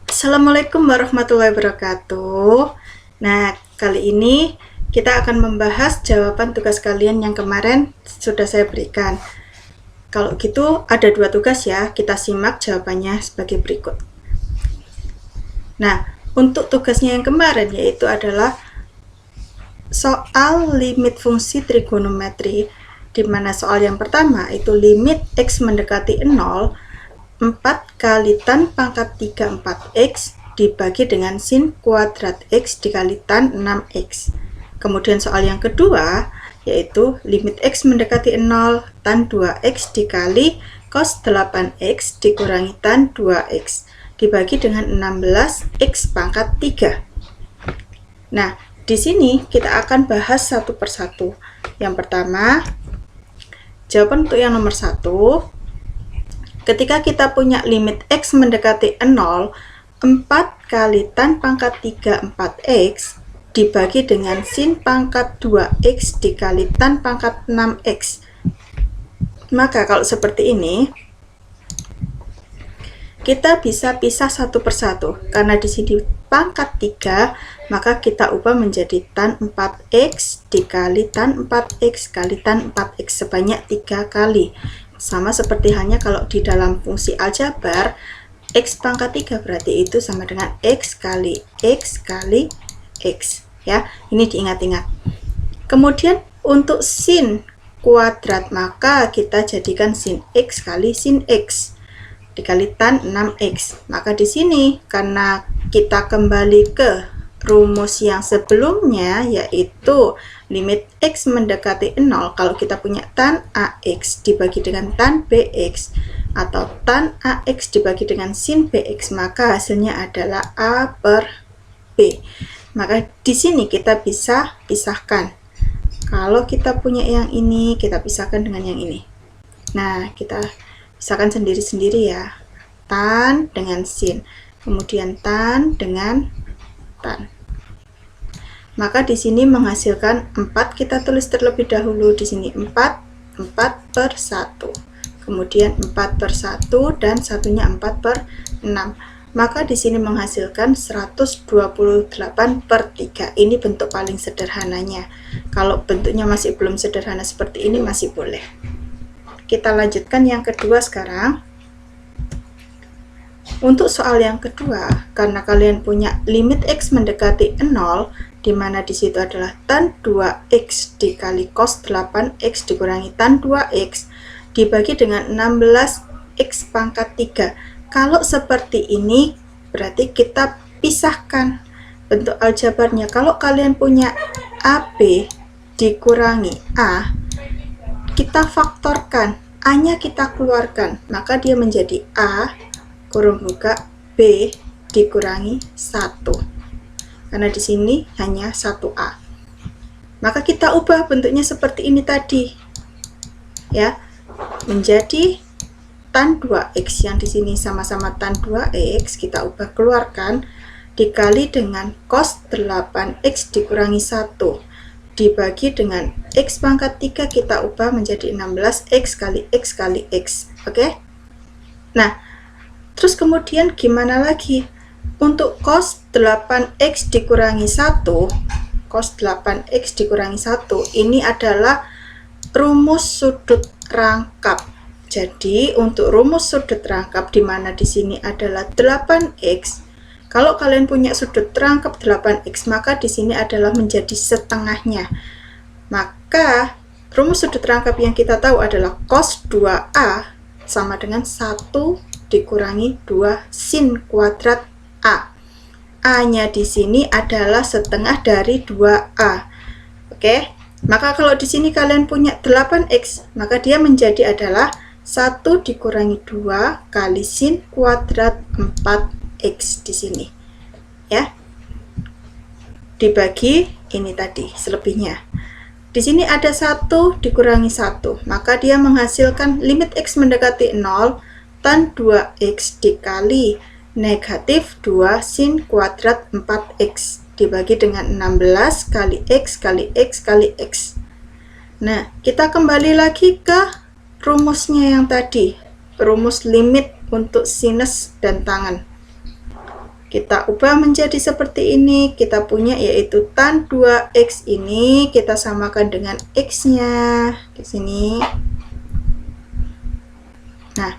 Assalamualaikum warahmatullahi wabarakatuh. Nah, kali ini kita akan membahas jawaban tugas kalian yang kemarin sudah saya berikan. Kalau gitu ada 2 tugas ya, kita simak jawabannya sebagai berikut. Nah, untuk tugasnya yang kemarin yaitu adalah soal limit fungsi trigonometri, di mana soal yang pertama itu limit x mendekati 0, 4 kali tan pangkat 3 4x dibagi dengan sin kuadrat x dikali tan 6x. Kemudian soal yang kedua yaitu limit x mendekati 0, tan 2x dikali cos 8x dikurangi tan 2x dibagi dengan 16x pangkat 3. Nah, di sini kita akan bahas satu persatu. Yang pertama, jawaban untuk yang nomor 1. Ketika kita punya limit x mendekati 0, 4 kali tan pangkat 3 4x dibagi dengan sin pangkat 2x dikali tan pangkat 6x. Maka kalau seperti ini, kita bisa pisah satu persatu. Karena di sini pangkat 3, maka kita ubah menjadi tan 4x dikali tan 4x kali tan 4x sebanyak 3 kali. Sama seperti halnya kalau di dalam fungsi aljabar, x pangkat 3 berarti itu sama dengan x kali x kali x. Ya, ini diingat-ingat. Kemudian untuk sin kuadrat, maka kita jadikan sin x kali sin x dikali tan 6x. Maka di sini karena kita kembali ke rumus yang sebelumnya yaitu limit x mendekati 0, kalau kita punya tan ax dibagi dengan tan bx atau tan ax dibagi dengan sin bx, maka hasilnya adalah a per b. Maka di sini kita bisa pisahkan. Kalau kita punya yang ini, kita pisahkan dengan yang ini. Nah, kita pisahkan sendiri-sendiri ya. Tan dengan sin, kemudian tan dengan tan. Maka di sini menghasilkan 4, kita tulis terlebih dahulu di sini 4 per 1. Kemudian 4 per 1 dan satunya 4 per 6. Maka di sini menghasilkan 128 per 3. Ini bentuk paling sederhananya. Kalau bentuknya masih belum sederhana seperti ini masih boleh. Kita lanjutkan yang kedua sekarang. Untuk soal yang kedua, karena kalian punya limit x mendekati 0, di mana di situ adalah tan 2x dikali cos 8x dikurangi tan 2x dibagi dengan 16x pangkat 3. Kalau seperti ini, berarti kita pisahkan bentuk aljabarnya. Kalau kalian punya AB dikurangi A, kita faktorkan, A-nya kita keluarkan, maka dia menjadi A kurung buka B dikurangi 1. Karena di sini hanya 1A. Maka kita ubah bentuknya seperti ini tadi. Ya, menjadi tan 2x yang di sini sama-sama tan 2x, kita ubah keluarkan dikali dengan cos 8x dikurangi 1 dibagi dengan x pangkat 3, kita ubah menjadi 16x kali x kali x. Oke? Nah, terus kemudian gimana lagi? Untuk cos 8x dikurangi 1, cos 8x dikurangi 1, ini adalah rumus sudut rangkap. Jadi untuk rumus sudut rangkap, di mana di sini adalah 8x, kalau kalian punya sudut rangkap 8x, maka di sini adalah menjadi setengahnya. Maka rumus sudut rangkap yang kita tahu adalah cos 2a sama dengan 1 dikurangi 2 sin kuadrat A. A-nya di sini adalah setengah dari 2A. Oke, maka kalau di sini kalian punya 8x, maka dia menjadi adalah 1 dikurangi 2 kali sin kuadrat 4x di sini. Ya. Dibagi ini tadi selebihnya. Di sini ada 1 dikurangi 1, maka dia menghasilkan limit x mendekati 0, tan 2x dikali negatif 2 sin kuadrat 4x dibagi dengan 16 kali x kali x kali x. Nah, kita kembali lagi ke rumusnya yang tadi. rumus limit untuk sinus dan tangen. Kita ubah menjadi seperti ini. Kita punya yaitu tan 2x ini kita samakan dengan x-nya di sini. Nah,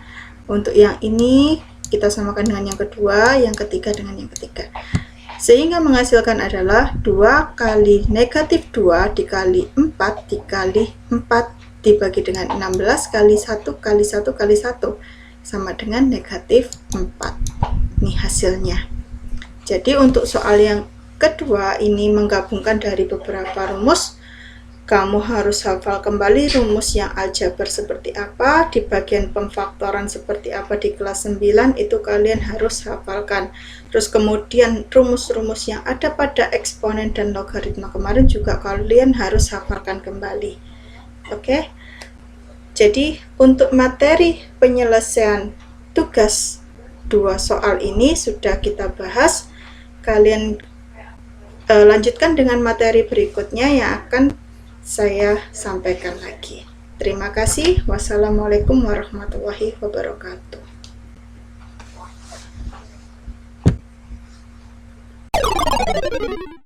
untuk yang ini kita samakan dengan yang kedua, yang ketiga dengan yang ketiga. Sehingga menghasilkan adalah 2 kali negatif 2 dikali 4 dikali 4 dibagi dengan 16 kali 1 kali 1 kali 1 sama dengan negatif 4. Ini hasilnya. Jadi untuk soal yang kedua ini menggabungkan dari beberapa rumus. Kamu harus hafal kembali rumus yang aljabar seperti apa, di bagian pemfaktoran seperti apa di kelas 9 itu kalian harus hafalkan. Terus kemudian rumus-rumus yang ada pada eksponen dan logaritma kemarin juga kalian harus hafalkan kembali. Oke. Jadi untuk materi penyelesaian tugas 2 soal ini sudah kita bahas. Kalian lanjutkan dengan materi berikutnya yang akan saya sampaikan lagi. Terima kasih. Wassalamualaikum warahmatullahi wabarakatuh.